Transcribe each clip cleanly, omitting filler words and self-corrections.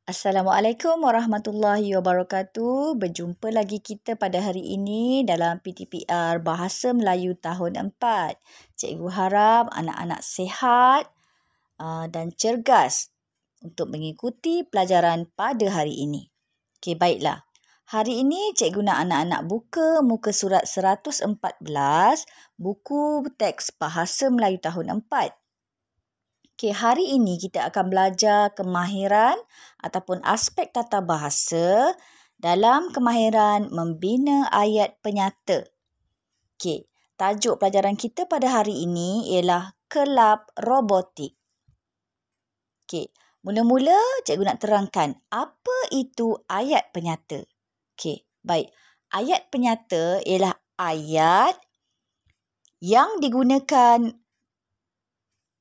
Assalamualaikum warahmatullahi wabarakatuh. Berjumpa lagi kita pada hari ini dalam PTPR Bahasa Melayu tahun 4. Cikgu harap anak-anak sihat dan cergas untuk mengikuti pelajaran pada hari ini. Okey, baiklah. Hari ini cikgu nak anak-anak buka muka surat 114, buku teks Bahasa Melayu tahun 4. Okay, hari ini kita akan belajar kemahiran ataupun aspek tata bahasa dalam kemahiran membina ayat penyata. Okay, tajuk pelajaran kita pada hari ini ialah kelab robotik. Okay, mula-mula cikgu nak terangkan apa itu ayat penyata. Okay, baik. Ayat penyata ialah ayat yang digunakan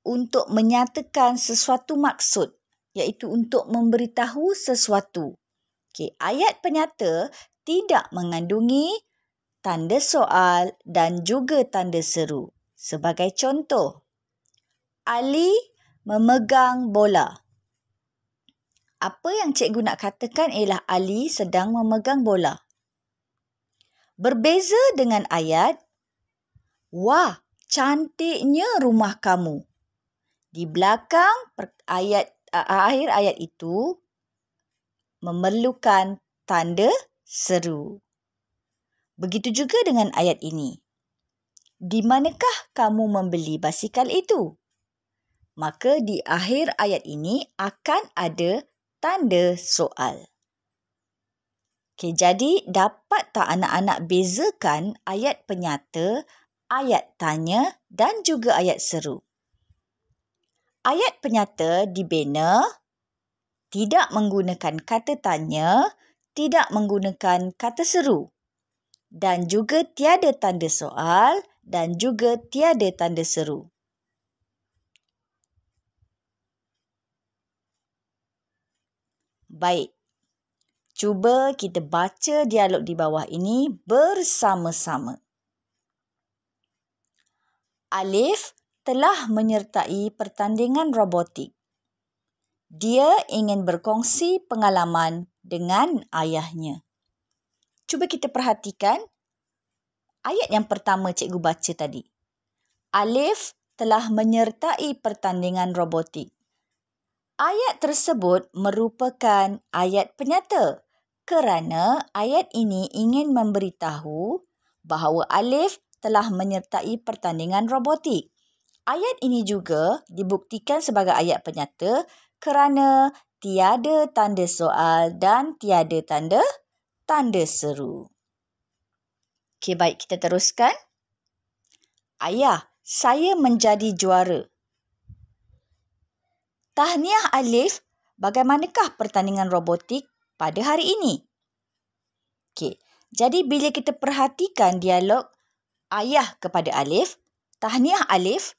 untuk menyatakan sesuatu maksud, iaitu untuk memberitahu sesuatu. Okey, ayat penyata tidak mengandungi tanda soal dan juga tanda seru. Sebagai contoh, Ali memegang bola. Apa yang cikgu nak katakan ialah Ali sedang memegang bola. Berbeza dengan ayat, wah, cantiknya rumah kamu. Di belakang akhir ayat itu memerlukan tanda seru. Begitu juga dengan ayat ini. Di manakah kamu membeli basikal itu? Maka di akhir ayat ini akan ada tanda soal. Okey, jadi dapat tak anak-anak bezakan ayat penyata, ayat tanya dan juga ayat seru? Ayat penyata dibina tidak menggunakan kata tanya, tidak menggunakan kata seru dan juga tiada tanda soal dan juga tiada tanda seru. Baik, cuba kita baca dialog di bawah ini bersama-sama. Alif telah menyertai pertandingan robotik. Dia ingin berkongsi pengalaman dengan ayahnya. Cuba kita perhatikan ayat yang pertama cikgu baca tadi. Alif telah menyertai pertandingan robotik. Ayat tersebut merupakan ayat penyata kerana ayat ini ingin memberitahu bahawa Alif telah menyertai pertandingan robotik. Ayat ini juga dibuktikan sebagai ayat penyata kerana tiada tanda soal dan tiada tanda seru. Okey, baik, kita teruskan. Ayah, saya menjadi juara. Tahniah Alif, bagaimanakah pertandingan robotik pada hari ini? Okey, jadi bila kita perhatikan dialog ayah kepada Alif, tahniah Alif,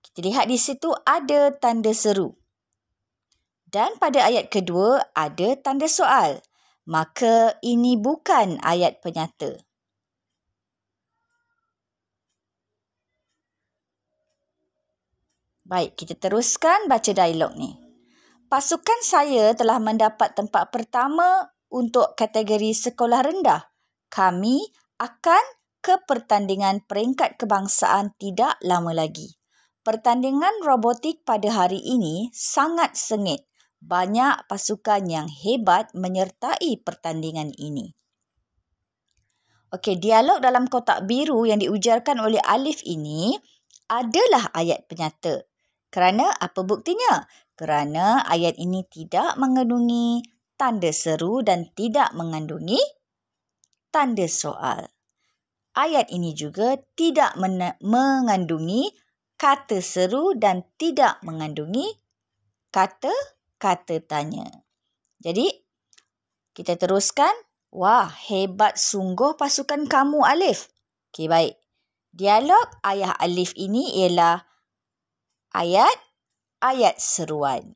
kita lihat di situ ada tanda seru. Dan pada ayat kedua ada tanda soal. Maka ini bukan ayat penyata. Baik, kita teruskan baca dialog ni. Pasukan saya telah mendapat tempat pertama untuk kategori sekolah rendah. Kami akan ke pertandingan peringkat kebangsaan tidak lama lagi. Pertandingan robotik pada hari ini sangat sengit. Banyak pasukan yang hebat menyertai pertandingan ini. Okey, dialog dalam kotak biru yang diujarkan oleh Alif ini adalah ayat penyata. Kerana apa buktinya? Kerana ayat ini tidak mengandungi tanda seru dan tidak mengandungi tanda soal. Ayat ini juga tidak mengandungi kata seru dan tidak mengandungi kata tanya. Jadi, kita teruskan. Wah, hebat sungguh pasukan kamu, Alif. Okey, baik. Dialog ayah Alif ini ialah ayat seruan.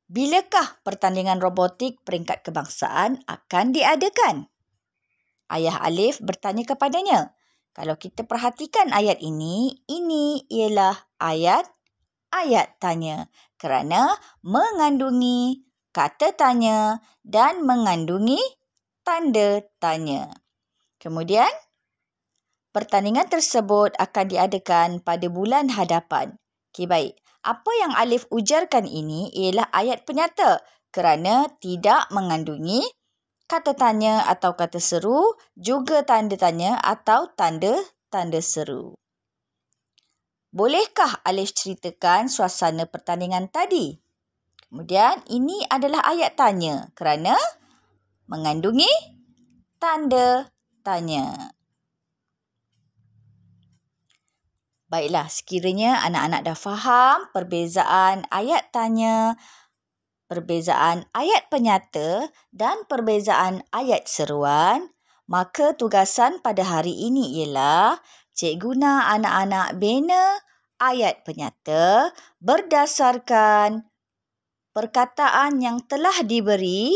Bilakah pertandingan robotik peringkat kebangsaan akan diadakan? Ayah Alif bertanya kepadanya. Kalau kita perhatikan ayat ini ialah ayat ayat tanya kerana mengandungi kata tanya dan mengandungi tanda tanya. Kemudian, pertandingan tersebut akan diadakan pada bulan hadapan. Okey, baik. Apa yang Alif ujarkan ini ialah ayat penyata kerana tidak mengandungi kata tanya atau kata seru, juga tanda tanya atau tanda seru. Bolehkah Alif ceritakan suasana pertandingan tadi? Kemudian, ini adalah ayat tanya kerana mengandungi tanda tanya. Baiklah, sekiranya anak-anak dah faham perbezaan ayat tanya, perbezaan ayat penyata dan perbezaan ayat seruan, maka tugasan pada hari ini ialah cikgu nak anak-anak bina ayat penyata berdasarkan perkataan yang telah diberi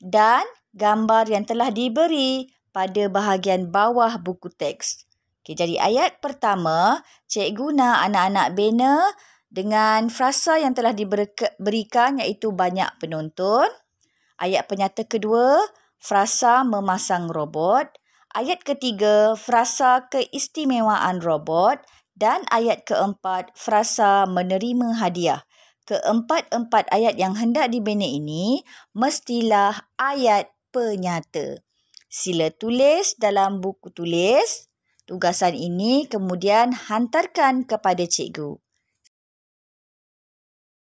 dan gambar yang telah diberi pada bahagian bawah buku teks. Okay, jadi ayat pertama, cikgu nak anak-anak bina dengan frasa yang telah diberikan iaitu banyak penonton. Ayat penyata kedua, frasa memasang robot. Ayat ketiga, frasa keistimewaan robot. Dan ayat keempat, frasa menerima hadiah. Keempat-empat ayat yang hendak dibina ini mestilah ayat penyata. Sila tulis dalam buku tulis tugasan ini kemudian hantarkan kepada cikgu.